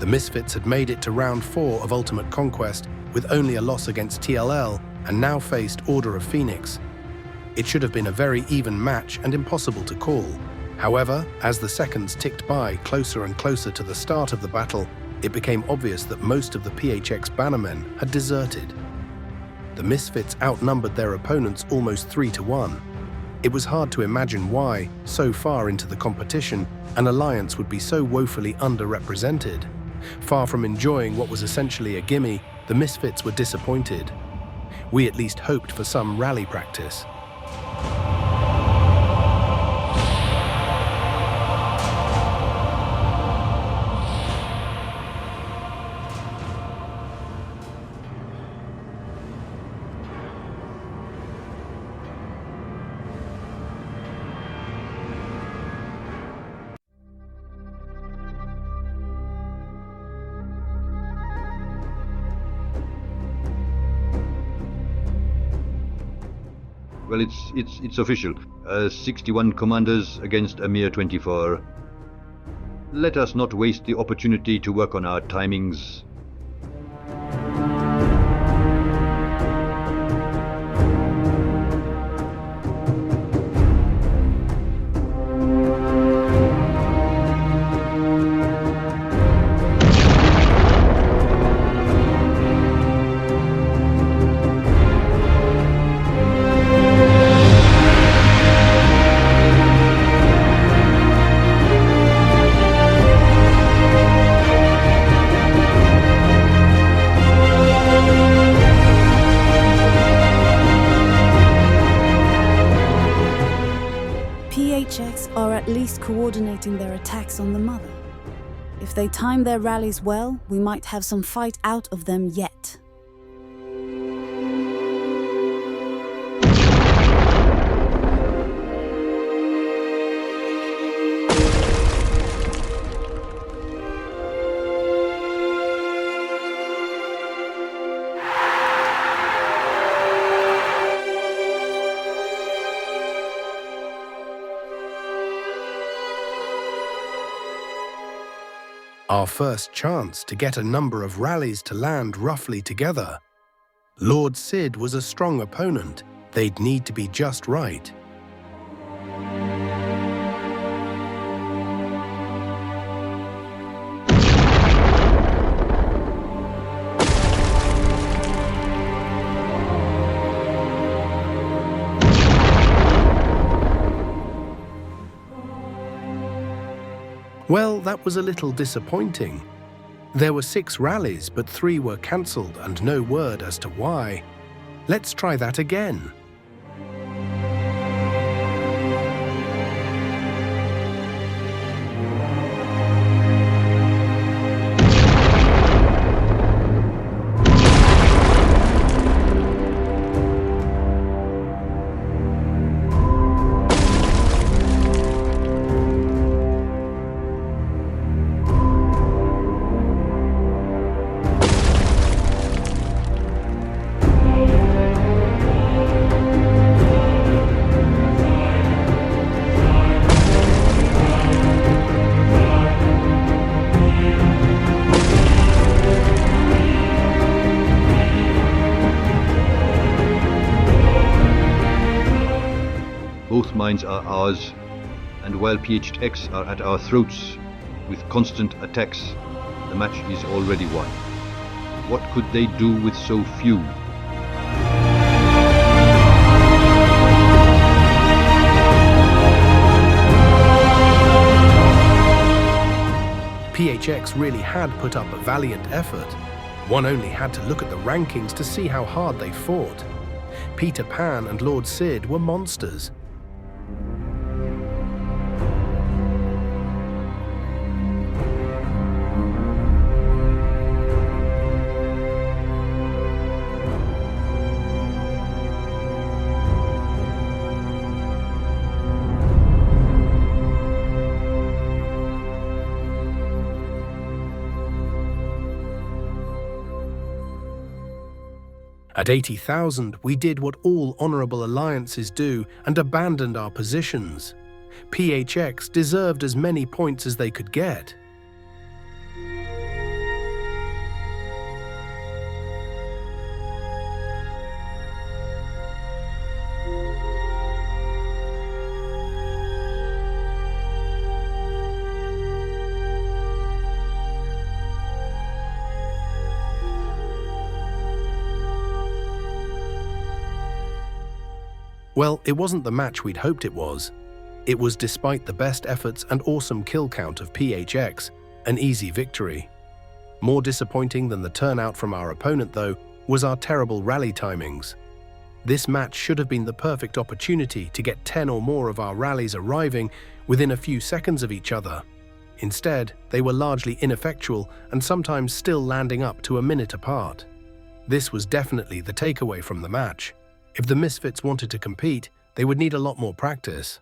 Misfits had made it to round 4 of Ultimate Conquest with only a loss against TLL and now faced Order of Phoenix. It should have been a very even match and impossible to call. However, as the seconds ticked by closer and closer to the start of the battle, it became obvious that most of the PHX bannermen had deserted. The Misfits outnumbered their opponents almost 3-1. It was hard to imagine why, so far into the competition, an alliance would be so woefully underrepresented. Far from enjoying what was essentially a gimme, the Misfits were disappointed. We at least hoped for some rally practice. Well, it's official. 61 commanders against a mere 24. Let us not waste the opportunity to work on our timings. PHX are at least coordinating their attacks on the Mother. If they time their rallies well, we might have some fight out of them yet. Our first chance to get a number of rallies to land roughly together. Lord Sid was a strong opponent. They'd need to be just right. Well, that was a little disappointing. There were 6 rallies, but 3 were cancelled and no word as to why. Let's try that again. Both mines are ours, and while PHX are at our throats with constant attacks, the match is already won. What could they do with so few? PHX really had put up a valiant effort. One only had to look at the rankings to see how hard they fought. Peter Pan and Lord Sid were monsters. At 80,000, we did what all honourable alliances do and abandoned our positions. PHX deserved as many points as they could get. Well, it wasn't the match we'd hoped it was. It was, despite the best efforts and awesome kill count of PHX, an easy victory. More disappointing than the turnout from our opponent, though, was our terrible rally timings. This match should have been the perfect opportunity to get 10 or more of our rallies arriving within a few seconds of each other. Instead, they were largely ineffectual and sometimes still landing up to a minute apart. This was definitely the takeaway from the match. If the Misfits wanted to compete, they would need a lot more practice.